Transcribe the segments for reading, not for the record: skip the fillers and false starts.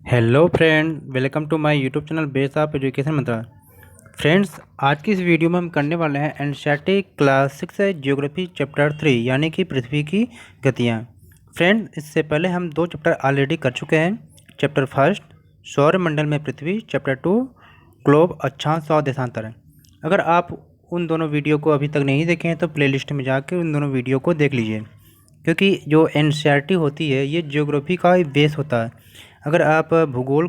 Hello friend, welcome to my YouTube channel base of education Mantra. Friends, आज की इस video में हम करने वाले हैं एनसीईआरटी क्लास 6 जियोग्राफी चैप्टर 3 यानी कि पृथ्वी की गतियाँ। फ्रेंड, इससे पहले हम 2 चैप्टर ऑलरेडी कर चुके हैं। चैप्टर फर्स्ट सौरमंडल में पृथ्वी, चैप्टर 2 ग्लोब अक्षांश और देशांतर। अगर आप उन दोनों वीडियो को अभी तक नहीं देखे हैं तो प्लेलिस्ट में जाकर उन दोनों वीडियो को देख लीजिए, क्योंकि जो एनसीईआरटी होती है ये ज्योग्राफी का ही बेस होता है। अगर आप भूगोल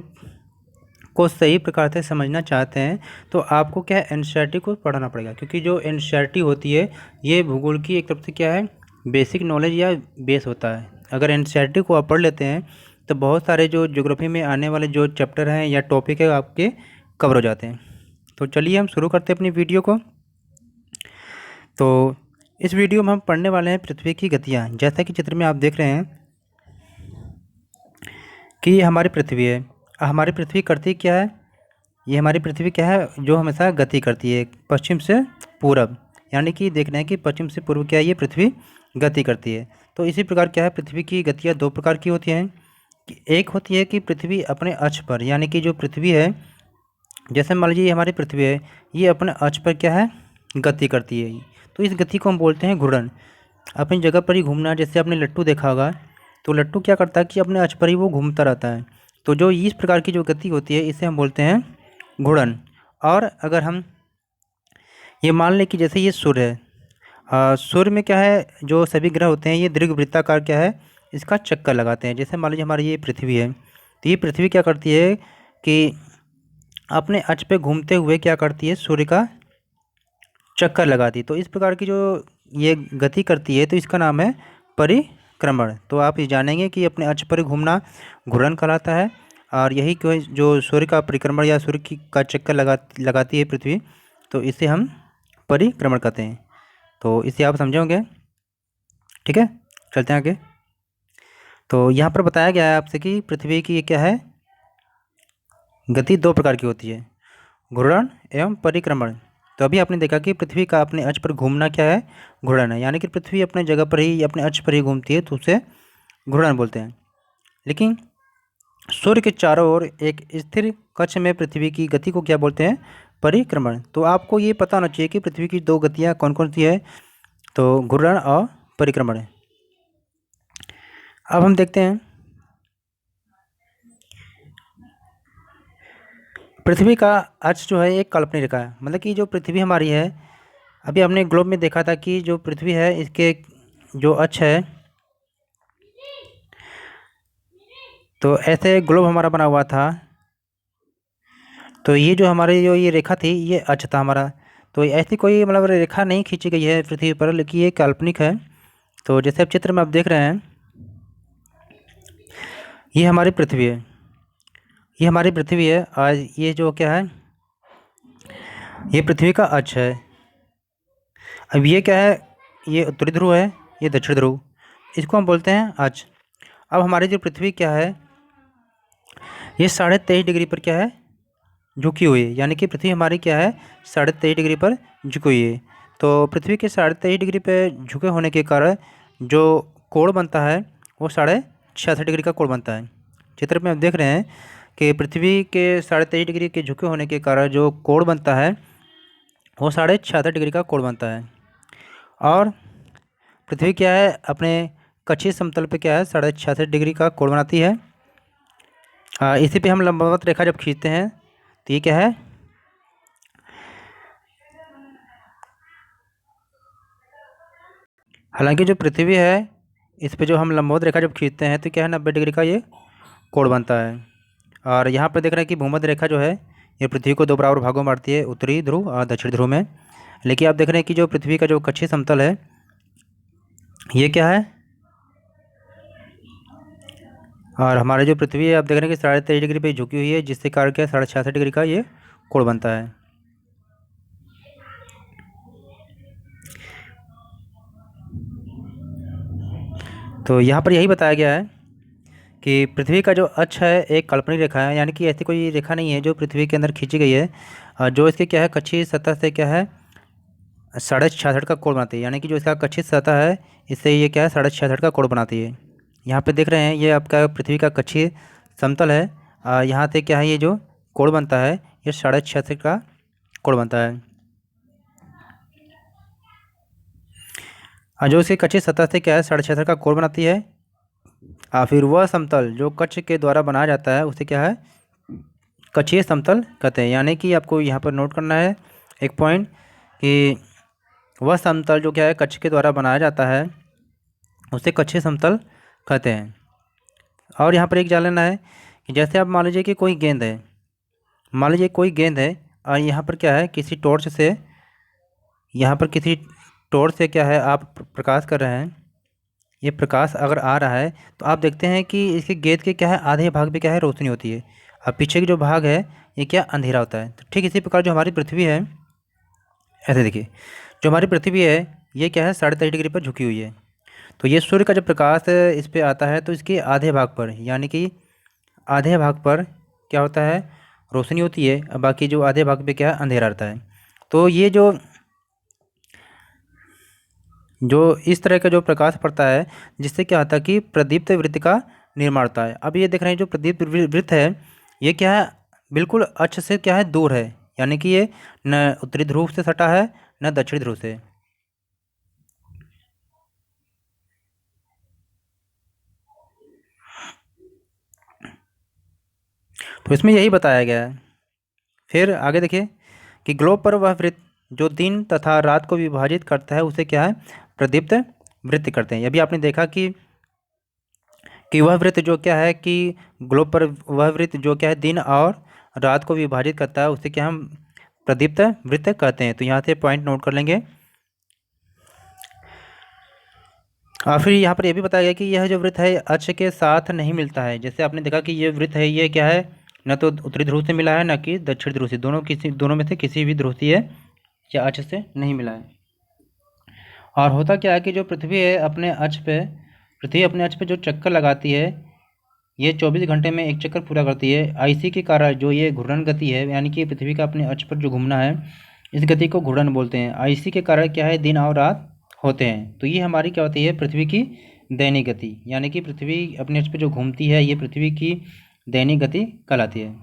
को सही प्रकार से समझना चाहते हैं तो आपको क्या है, एनसीईआरटी को पढ़ना पड़ेगा, क्योंकि जो एनसीईआरटी होती है ये भूगोल की एक तरफ से क्या है, बेसिक नॉलेज या बेस होता है। अगर एनसीईआरटी को आप पढ़ लेते हैं तो बहुत सारे जो ज्योग्राफी में आने वाले जो चैप्टर हैं या टॉपिक है आपके कवर हो जाते हैं। तो चलिए हम शुरू करते हैं अपनी वीडियो को। तो इस वीडियो में हम पढ़ने वाले हैं पृथ्वी की गतियाँ। जैसा कि चित्र में आप देख रहे हैं कि ये हमारी पृथ्वी है। हमारी पृथ्वी करती क्या है, ये हमारी पृथ्वी क्या है, जो हमेशा गति करती है पश्चिम से पूरब, यानी कि देख रहे हैं कि पश्चिम से पूर्व क्या है, ये पृथ्वी गति करती है। तो इसी प्रकार क्या है, पृथ्वी की गतियाँ 2 प्रकार की होती हैं। एक होती है कि पृथ्वी अपने अक्ष पर, यानी कि जो पृथ्वी है, जैसे मान लीजिए ये हमारी पृथ्वी है, ये अपने अक्ष पर क्या है, गति करती है। तो इस गति को हम बोलते हैं घूर्णन। अपनी जगह पर ही घूमना। जैसे आपने लट्टू देखा होगा, तो लट्टू क्या करता है कि अपने अक्ष पर ही वो घूमता रहता है। तो जो इस प्रकार की जो गति होती है इसे हम बोलते हैं घूर्णन। और अगर हम ये मान लें कि जैसे ये सूर्य है, सूर्य में क्या है, जो सभी ग्रह होते हैं ये दीर्घवृत्ताकार क्या है, इसका चक्कर लगाते हैं। जैसे मान लीजिए हमारी ये पृथ्वी है, तो ये पृथ्वी क्या करती है कि अपने अक्ष पे घूमते हुए क्या करती है, सूर्य का चक्कर लगाती है। तो इस प्रकार की जो ये गति करती है तो इसका नाम है परिक्रमण। तो आप ये जानेंगे कि अपने अक्ष पर घूमना घूर्णन कहलाता है, और यही कोई जो सूर्य का परिक्रमण या सूर्य की का चक्कर लगाती है पृथ्वी, तो इसे हम परिक्रमण कहते हैं। तो इसे आप समझे होंगे, ठीक है। चलते हैं आगे। तो यहाँ पर बताया गया है आपसे कि पृथ्वी की क्या है, गति 2 प्रकार की होती है, घूर्णन एवं परिक्रमण। तो अभी आपने देखा कि पृथ्वी का अपने अक्ष पर घूमना क्या है, घूर्णन है, यानी कि पृथ्वी अपने जगह पर ही अपने अक्ष पर ही घूमती है, तो उसे घूर्णन बोलते हैं। लेकिन सूर्य के चारों ओर एक स्थिर कक्ष में पृथ्वी की गति को क्या बोलते हैं, परिक्रमण। तो आपको ये पता होना चाहिए कि पृथ्वी की 2 गतियाँ कौन कौन सी है, तो घूर्णन और परिक्रमण। अब हम देखते हैं पृथ्वी का अक्ष जो है एक काल्पनिक रेखा है। मतलब कि जो पृथ्वी हमारी है, अभी हमने ग्लोब में देखा था कि जो पृथ्वी है इसके जो अक्ष है, तो ऐसे ग्लोब हमारा बना हुआ था। तो ये जो हमारी जो ये रेखा थी ये अक्ष था हमारा। तो ऐसी कोई मतलब रेखा नहीं खींची गई है पृथ्वी पर, लेकिन ये काल्पनिक है। तो जैसे आप चित्र में आप देख रहे हैं, ये हमारी पृथ्वी है, ये हमारी पृथ्वी है। आज ये जो क्या है, ये पृथ्वी का अक्ष है। अब ये क्या है, ये उत्तरी ध्रुव है, ये दक्षिण ध्रुव, इसको हम बोलते हैं अक्ष। अब हमारी जो पृथ्वी क्या है, ये 23.5 डिग्री पर क्या है, झुकी हुई है। यानी कि पृथ्वी हमारी क्या है, 23.5 डिग्री पर झुकी हुई है। तो पृथ्वी के 23.5 डिग्री पर झुके होने के कारण जो कोण बनता है वो 66.5 डिग्री का कोण बनता है। चित्र में आप देख रहे हैं कि पृथ्वी के 23.5 डिग्री के झुके होने के कारण जो कोण बनता है वो 66.5 डिग्री का कोण बनता है। और पृथ्वी क्या है, अपने कक्षीय समतल पे क्या है, 66.5 डिग्री का कोण बनाती है। इसी पे हम लंबवत रेखा जब खींचते हैं तो ये क्या है, हालांकि जो पृथ्वी है इस पे जो हम लंबवत रेखा जब खींचते हैं तो क्या है, 90 डिग्री का ये कोण बनता है। और यहाँ पर देख रहे हैं कि भूमध्य रेखा जो है ये पृथ्वी को 2 बराबर भागों में बांटती है, उत्तरी ध्रुव और दक्षिण ध्रुव में। लेकिन आप देख रहे हैं कि जो पृथ्वी का जो कक्षीय समतल है ये क्या है, और हमारी जो पृथ्वी है आप देख रहे हैं कि 23.5 डिग्री पे झुकी हुई है, जिससे कारण क्या है, 66.5 डिग्री का ये कोण बनता है। तो यहाँ पर यही बताया गया है कि पृथ्वी का जो अक्ष है एक काल्पनिक रेखा है, यानी कि ऐसी कोई रेखा नहीं है जो पृथ्वी के अंदर खींची गई है, जो इसके क्या है, कक्षीय सतह से क्या है, 66.5 का कोण बनाती है। यानी कि जो इसका कक्षीय सतह है इससे ये क्या है, 66.5 का कोण बनाती है। यहाँ पे देख रहे हैं ये आपका पृथ्वी का कक्षीय समतल है, यहाँ से क्या है, ये जो कोण बनता है ये 66.5 का कोण बनता है। जो इसकी कच्ची सतह से क्या है 66.5 का कोण बनाती है। फिर वह समतल जो कक्ष के द्वारा बनाया जाता है उसे क्या है, कक्षीय समतल कहते हैं। यानी कि आपको यहाँ पर नोट करना है एक पॉइंट कि वह समतल जो क्या है कक्ष के द्वारा बनाया जाता है उसे कक्षीय समतल कहते हैं। और यहाँ पर एक जान लेना है कि जैसे आप मान लीजिए कि कोई गेंद है, मान लीजिए कोई गेंद है और यहाँ पर क्या है किसी टॉर्च से, यहाँ पर किसी टॉर्च से क्या है आप प्रकाश कर रहे हैं, ये प्रकाश अगर आ रहा है तो आप देखते हैं कि इसके गेंद के क्या है आधे भाग पे क्या है रोशनी होती है और पीछे की जो भाग है ये क्या अंधेरा होता है। तो ठीक इसी प्रकार जो हमारी पृथ्वी है, ऐसे देखिए जो हमारी पृथ्वी है ये क्या है 23.5 डिग्री पर झुकी हुई है। तो ये सूर्य का जब प्रकाश इस पर आता है तो इसके आधे भाग पर, यानी कि आधे भाग पर क्या होता है रोशनी होती है और बाकी जो आधे भाग पे क्या है अंधेरा रहता है। तो ये जो इस तरह का जो प्रकाश पड़ता है जिससे क्या होता है कि प्रदीप्त वृत्त का निर्माण होता है। अब ये देख रहे हैं जो प्रदीप्त वृत्त है ये क्या है बिल्कुल अक्ष से क्या है दूर है, यानी कि ये न उत्तरी ध्रुव से सटा है न दक्षिणी ध्रुव से। तो इसमें यही बताया गया है। फिर आगे देखिए कि ग्लोब पर वह वृत्त जो दिन तथा रात को विभाजित करता है उसे क्या है प्रदीप्त वृत्त करते हैं। अभी आपने देखा कि वह वृत्त जो क्या है कि ग्लोब पर वह वृत्त जो क्या है दिन और रात को विभाजित करता है उसे क्या हम प्रदीप्त वृत्त कहते हैं। तो यहाँ से पॉइंट नोट कर लेंगे। और फिर यहाँ पर यह भी बताया गया कि यह जो वृत्त है अक्ष के साथ नहीं मिलता है। जैसे आपने देखा कि ये वृत्त है ये क्या है न तो उत्तरी ध्रुव से मिला है न कि दक्षिण ध्रुव से, दोनों में से किसी भी ध्रुव से है या अक्ष से नहीं मिला है। और होता क्या है कि जो पृथ्वी है अपने अक्ष पे जो चक्कर लगाती है ये 24 घंटे में एक चक्कर पूरा करती है। आईसी के कारण जो ये घूर्णन गति है, यानी कि पृथ्वी का अपने अक्ष पर जो घूमना है इस गति को घूर्णन बोलते हैं। आईसी के कारण क्या है दिन और रात होते हैं। तो ये हमारी क्या होती है पृथ्वी की दैनिक गति, यानी कि पृथ्वी अपने अक्ष पर जो घूमती है ये पृथ्वी की दैनिक गति कहलाती है।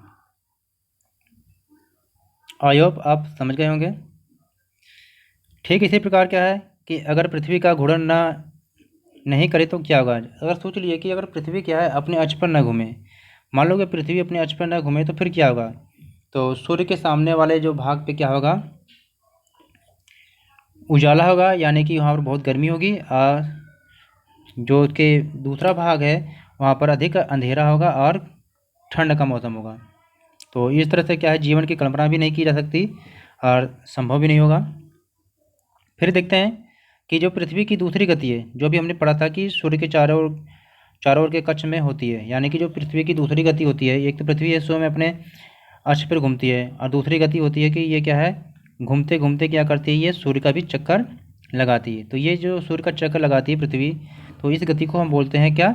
आई होप आप समझ गए होंगे। ठीक इसी प्रकार क्या है कि अगर पृथ्वी का घूर्णन ना नहीं करे तो क्या होगा। अगर सोच लिए कि अगर पृथ्वी क्या है अपने अक्ष पर न घूमे, मान लो कि पृथ्वी अपने अक्ष पर न घूमे तो फिर क्या होगा। तो सूर्य के सामने वाले जो भाग पे क्या होगा उजाला होगा, यानी कि वहाँ पर बहुत गर्मी होगी, और जो उसके दूसरा भाग है वहाँ पर अधिक अंधेरा होगा और ठंड का मौसम होगा। तो इस तरह से क्या है जीवन की कल्पना भी नहीं की जा सकती और संभव भी नहीं होगा। फिर देखते हैं कि जो पृथ्वी की दूसरी गति है, जो भी हमने पढ़ा था कि सूर्य के चारों ओर के कक्ष में होती है, यानी कि जो पृथ्वी की दूसरी गति होती है, एक तो पृथ्वी है स्वयं अपने अक्ष पर घूमती है और दूसरी गति होती है कि ये क्या है घूमते घूमते क्या करती है ये सूर्य का भी चक्कर लगाती है। तो ये जो सूर्य का चक्कर लगाती है पृथ्वी, तो इस गति को हम बोलते हैं क्या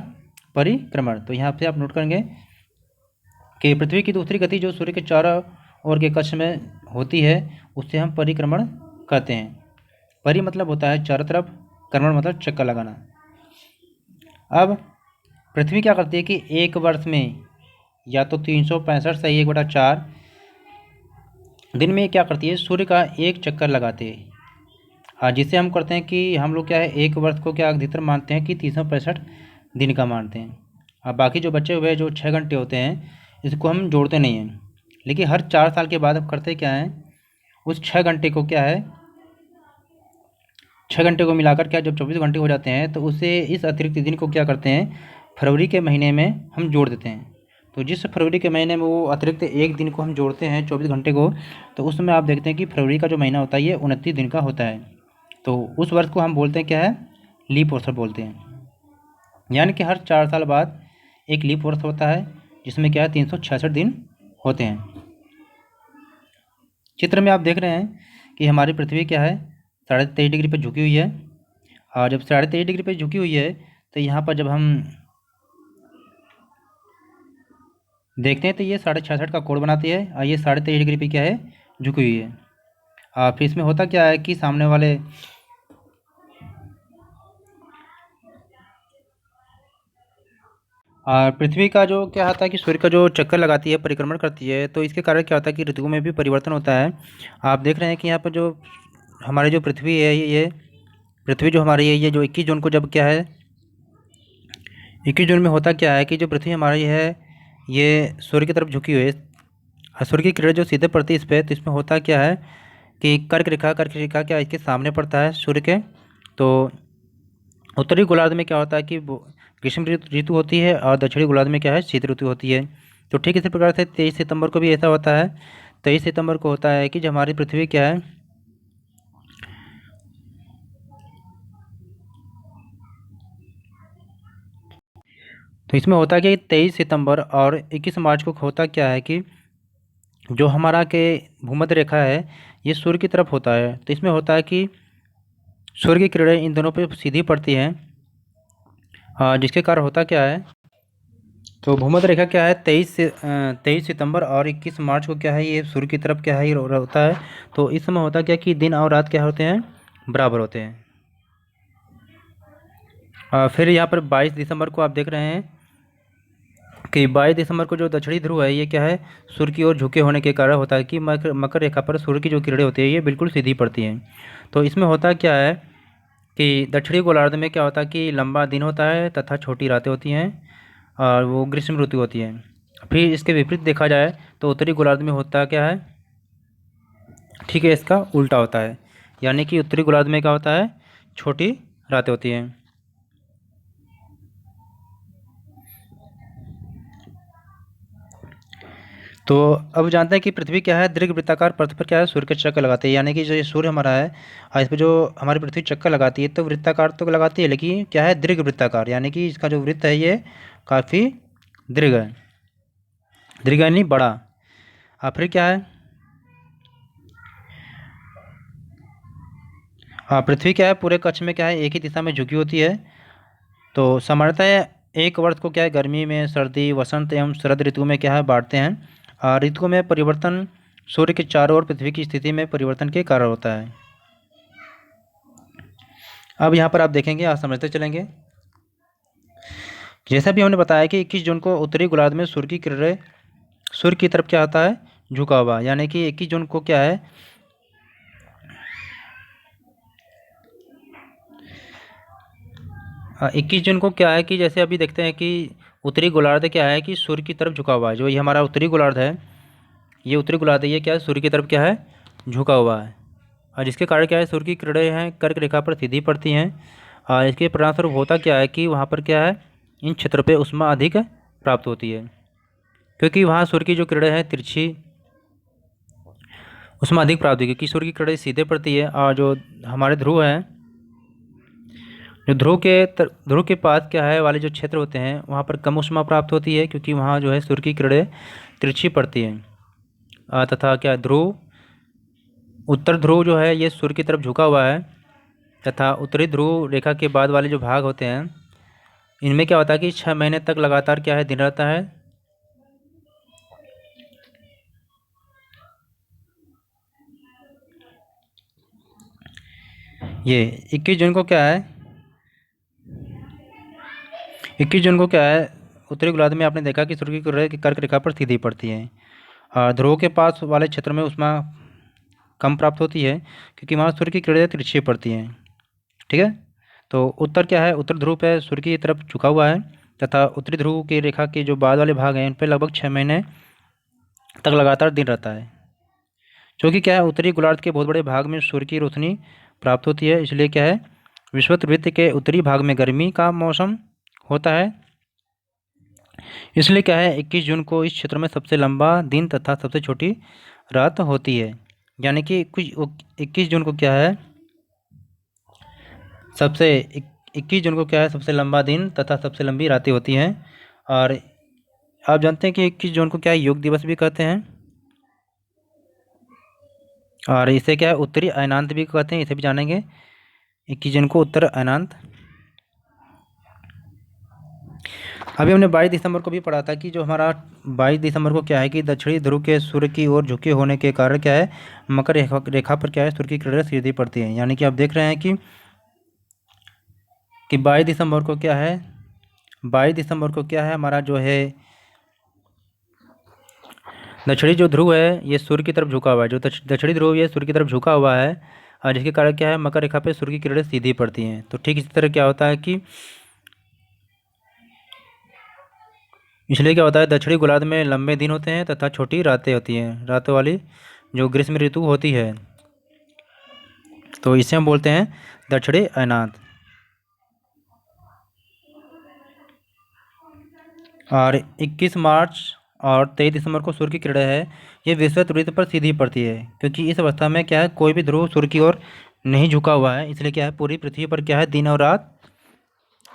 परिक्रमण। तो यहाँ पे आप नोट करेंगे कि पृथ्वी की दूसरी गति जो सूर्य के चारों ओर के कक्ष में होती है उससे हम परिक्रमण कहते हैं। परि मतलब होता है चारों तरफ, क्रमण मतलब चक्कर लगाना। अब पृथ्वी क्या करती है कि एक वर्ष में या तो 365 सही 1/4 दिन में क्या करती है सूर्य का एक चक्कर लगाते हैं। हाँ, जिसे हम करते हैं कि हम लोग क्या है एक वर्ष को क्या अधिकतर मानते हैं कि 365 दिन का मानते हैं। अब बाकी जो बचे हुए जो 6 घंटे होते हैं इसको हम जोड़ते नहीं हैं, लेकिन हर 4 साल के बाद अब करते क्या हैं उस 6 घंटे को क्या है 6 घंटे को मिलाकर क्या जब 24 घंटे हो जाते हैं तो उसे इस अतिरिक्त दिन को क्या करते हैं फरवरी के महीने में हम जोड़ देते हैं। तो जिस फरवरी के महीने में वो अतिरिक्त एक दिन को हम जोड़ते हैं 24 घंटे को, तो उसमें आप देखते हैं कि फरवरी का जो महीना होता है ये 29 दिन का होता है। तो उस वर्ष को हम बोलते हैं क्या है लीप वर्ष बोलते हैं। यानी कि हर 4 साल बाद एक लीप वर्ष होता है जिसमें क्या है 366 दिन होते हैं। चित्र में आप देख रहे हैं कि हमारी पृथ्वी क्या है 23.5 डिग्री पर झुकी हुई है। और जब 23.5 डिग्री पर झुकी हुई है तो यहाँ पर जब हम देखते हैं तो ये 66.5 का कोण बनाती है और ये 23.5 डिग्री पे क्या है झुकी हुई है। और फिर इसमें होता क्या है कि सामने वाले और पृथ्वी का जो क्या होता है कि सूर्य का जो चक्कर लगाती है, परिक्रमण करती है, तो इसके कारण क्या होता है कि ऋतुओं में भी परिवर्तन होता है। आप देख रहे हैं कि यहाँ पर जो हमारी जो पृथ्वी है, ये पृथ्वी जो हमारी है, ये जो 21 जून को जब क्या है, 21 जून में होता क्या है कि जो पृथ्वी हमारी है, ये सूर्य की तरफ झुकी हुई है, और सूर्य की किरण जो सीधे पड़ती है इस पर, तो इसमें होता क्या है कि कर्क रेखा क्या इसके सामने पड़ता है सूर्य के। तो उत्तरी गोलार्ध में क्या होता है कि ग्रीष्म ऋतु होती है, और दक्षिणी गोलार्ध में क्या है, शीत ऋतु होती है। तो ठीक इसी प्रकार से 23 सितंबर को भी ऐसा होता है। 23 सितंबर को होता है कि जब हमारी पृथ्वी क्या है, तो इसमें होता है कि 23 सितंबर और 21 मार्च को होता क्या है कि जो हमारा के भूमध्य रेखा है, ये सूर्य की तरफ होता है। तो इसमें होता है कि सूर्य की किरणें इन दोनों पे सीधी पड़ती हैं, जिसके कारण होता क्या है, तो भूमध्य रेखा क्या है, 23 सितंबर और 21 मार्च को क्या है, ये सूर्य की तरफ क्या है, ये होता है। तो इस समय होता क्या कि दिन और रात क्या होते हैं, बराबर होते हैं। फिर यहाँ पर 22 दिसंबर को आप देख रहे हैं कि 22 दिसंबर को जो दक्षिणी ध्रुव है, ये क्या है, सूर्य की ओर झुके होने के कारण होता है कि मकर रेखा पर सूर्य की जो किरणें होती है, ये बिल्कुल सीधी पड़ती हैं। तो इसमें होता क्या है कि दक्षिणी गोलार्ध में क्या होता है कि लंबा दिन होता है तथा छोटी रातें होती हैं, और वो ग्रीष्म ऋतु होती है। फिर इसके विपरीत देखा जाए तो उत्तरी गोलार्ध में होता क्या है, ठीक है, इसका उल्टा होता है। यानी कि उत्तरी गोलार्ध में क्या होता है, छोटी रातें होती हैं। तो अब जानते हैं कि पृथ्वी क्या है, दीर्घ वृत्ताकार पथ पर क्या है, सूर्य के चक्कर लगाते हैं। यानी कि जो ये सूर्य हमारा है, और इस पर जो हमारी पृथ्वी चक्कर लगाती है, तो वृत्ताकार तो लगाती है, लेकिन क्या है, दीर्घ वृत्ताकार, यानी कि इसका जो वृत्त है ये काफ़ी दीर्घ है, दीर्घ यानी बड़ा। फिर क्या है, पृथ्वी क्या है, पूरे कक्ष में क्या है, एक ही दिशा में झुकी होती है। तो सामान्यतः एक वर्ष को क्या है, गर्मी में, सर्दी, वसंत एवं शरद ऋतु में क्या है, बांटते हैं। ऋतुओं में परिवर्तन सूर्य के चारों ओर पृथ्वी की स्थिति में परिवर्तन के कारण होता है। अब यहाँ पर आप देखेंगे, आप समझते चलेंगे। जैसा भी हमने बताया कि 21 जून को उत्तरी गोलार्ध में सूर्य की किरणें सूर्य की तरफ क्या होता है, झुका हुआ। यानी कि 21 जून को क्या है, 21 जून को क्या है कि जैसे अभी देखते हैं कि उत्तरी गोलार्ध क्या है कि सूर्य की तरफ झुका हुआ है। जो ये हमारा उत्तरी गोलार्ध है, ये उत्तरी गोलार्ध है, ये क्या है, सूर्य की तरफ क्या है, झुका हुआ है। और जिसके कारण क्या है, सूर्य की किरणें हैं कर्क रेखा पर सीधी पड़ती हैं। और इसके परिणामस्वरूप होता क्या है कि वहाँ पर क्या है, इन क्षेत्रों पे ऊष्मा अधिक प्राप्त होती है, क्योंकि वहाँ सूर्य की जो किरणें हैं तिरछी, ऊष्मा अधिक प्राप्त होगी, क्योंकि सूर्य की किरणें सीधे पड़ती है। और जो हमारे ध्रुव हैं, जो ध्रुव के पास क्या है वाले जो क्षेत्र होते हैं, वहाँ पर कम ऊष्मा प्राप्त होती है, क्योंकि वहाँ जो है सूर्य की किरणें तिरछी पड़ती हैं। तथा क्या ध्रुव, उत्तर ध्रुव जो है ये सूर्य की तरफ झुका हुआ है, तथा उत्तरी ध्रुव रेखा के बाद वाले जो भाग होते हैं, इनमें क्या होता है कि 6 महीने तक लगातार क्या है, दिन रहता है। ये 21 जून को क्या है, 21 जून को क्या है, उत्तरी गोलार्ध में आपने देखा कि सूर्य की किरणें कर्क रेखा पर सीधी पड़ती हैं। और ध्रुव के पास वाले क्षेत्र में ऊष्मा कम प्राप्त होती है, क्योंकि वहाँ सूर्य की किरणें तिरछी पड़ती हैं। ठीक है। तो उत्तर क्या है, उत्तर ध्रुव पे सूर्य की तरफ झुका हुआ है, तथा उत्तरी ध्रुव की रेखा के जो बाद वाले भाग हैं, इन पर लगभग 6 महीने तक लगातार दिन रहता है। क्योंकि क्या है, उत्तरी गोलार्ध के बहुत बड़े भाग में सूर्य की रोशनी प्राप्त होती है, इसलिए क्या है, विषुवत वृत्त के उत्तरी भाग में गर्मी का मौसम होता है। इसलिए क्या है, 21 जून को इस क्षेत्र में सबसे लंबा दिन तथा सबसे छोटी रात होती है। यानी कि कुछ 21 जून को क्या है, सबसे 21 जून को क्या है, सबसे लंबा दिन तथा सबसे लंबी रातें होती हैं। और आप जानते हैं कि 21 जून को क्या है, योग दिवस भी कहते हैं, और इसे क्या है, उत्तरी अयनांत भी कहते हैं, इसे भी जानेंगे। 21 जून को उत्तर अयनांत। अभी हमने 22 दिसंबर को भी पढ़ा था कि जो हमारा 22 दिसंबर को क्या है कि दक्षिणी ध्रुव के सूर्य की ओर झुके होने के कारण क्या है, मकर रेखा पर क्या है, सूर्य की किरणें सीधी पड़ती हैं। यानी कि आप देख रहे हैं कि 22 दिसंबर को क्या है, 22 दिसंबर को क्या है हमारा जो है दक्षिणी जो ध्रुव है ये सूर्य की तरफ झुका हुआ है, जो दक्षिणी ध्रुव ये सूर्य की तरफ झुका हुआ है, और जिसके कारण क्या है मकर रेखा पे सूर्य की किरणें सीधी पड़ती हैं। तो ठीक इसी तरह क्या होता है कि इसलिए क्या होता है दक्षिणी गोलार्ध में लंबे दिन होते हैं तथा छोटी रातें होती हैं, रातों वाली जो ग्रीष्म ऋतु होती है, तो इसे हम बोलते हैं दक्षिणी अयनात। और 21 मार्च और 23 दिसंबर को सूर्य की किरणें है ये विषुवत वृत्त पर सीधी पड़ती है, क्योंकि इस अवस्था में क्या है कोई भी ध्रुव सूर्य की ओर नहीं झुका हुआ है, इसलिए क्या है पूरी पृथ्वी पर क्या है दिन और रात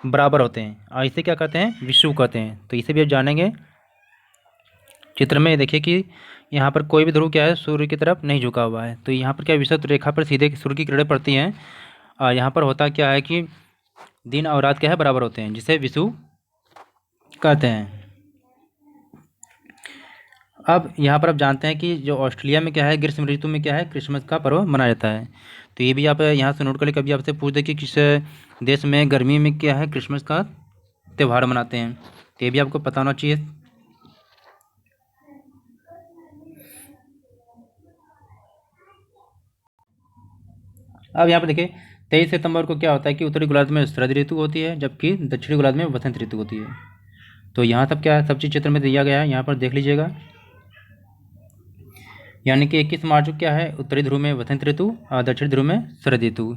बराबर होते हैं, और इसे क्या कहते हैं विषुव कहते हैं। तो इसे भी आप जानेंगे। चित्र में देखिए कि यहाँ पर कोई भी ध्रुव क्या है सूर्य की तरफ नहीं झुका हुआ है, तो यहाँ पर क्या विषुवत रेखा पर सीधे सूर्य की किरणें पड़ती हैं, और यहाँ पर होता क्या है कि दिन और रात क्या है बराबर होते हैं, जिसे विषुव कहते हैं। अब यहाँ पर आप जानते हैं कि जो ऑस्ट्रेलिया में क्या है ग्रीष्म ऋतु में क्या है क्रिसमस का पर्व मनाया जाता है। तो ये भी आप यहाँ से नोट कर ले, कभी आपसे पूछ दे कि किस देश में गर्मी में क्या है क्रिसमस का त्यौहार मनाते हैं, तो ये भी आपको पता होना चाहिए। अब यहाँ पर देखिए 23 सितंबर को क्या होता है कि उत्तरी गोलार्ध में शरद ऋतु होती है, जबकि दक्षिणी गोलार्ध में वसंत ऋतु होती है। तो यहाँ सब क्या है सब चीज़ चित्र में दिया गया है, यहाँ पर देख लीजिएगा। यानी कि 21 मार्च को क्या है उत्तरी ध्रुव में वसंत ऋतु और दक्षिणी ध्रुव में शरद ऋतु।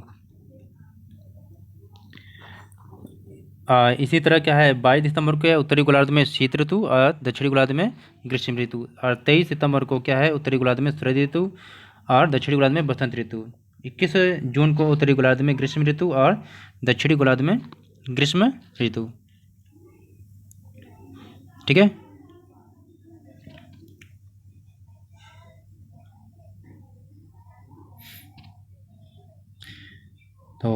इसी तरह क्या है 22 दिसंबर को उत्तरी गोलार्ध में शीत ऋतु और दक्षिणी गोलार्ध में ग्रीष्म ऋतु, और 23 सितंबर को क्या है उत्तरी गोलार्ध में शरद ऋतु और दक्षिणी गोलार्ध में बसंत ऋतु। 21 जून को उत्तरी गोलार्ध में ग्रीष्म ऋतु और दक्षिणी गोलार्ध में ग्रीष्म ऋतु। ठीक है। तो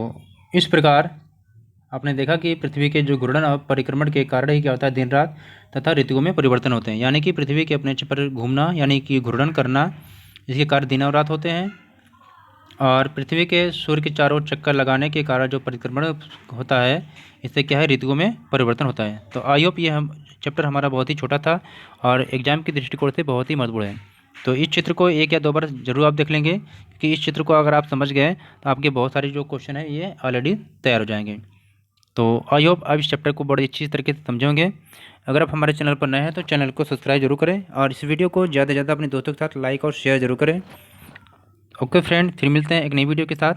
इस प्रकार आपने देखा कि पृथ्वी के जो घूर्णन और परिक्रमण के कारण ही क्या होता है दिन रात तथा ऋतुओं में परिवर्तन होते हैं, यानी कि पृथ्वी के अपने अक्ष पर घूमना यानी कि घूर्णन करना, इसके कारण दिन और रात होते हैं, और पृथ्वी के सूर्य के चारों ओर चक्कर लगाने के कारण जो परिक्रमण होता है इससे क्या है ऋतुओं में परिवर्तन होता है। तो आई होप ये हम चैप्टर हमारा बहुत ही छोटा था और एग्जाम के दृष्टिकोण से बहुत ही महत्वपूर्ण है। तो इस चित्र को एक या दो बार जरूर आप देख लेंगे, क्योंकि इस चित्र को अगर आप समझ गए तो आपके बहुत सारे जो क्वेश्चन है ये ऑलरेडी तैयार हो जाएंगे। तो आई होप आप इस चैप्टर को बड़ी अच्छी तरीके से समझेंगे। अगर आप हमारे चैनल पर नए हैं तो चैनल को सब्सक्राइब जरूर करें, और इस वीडियो को ज़्यादा से ज़्यादा अपने दोस्तों के साथ लाइक और शेयर जरूर करें। ओके फ्रेंड, फिर मिलते हैं एक नई वीडियो के साथ।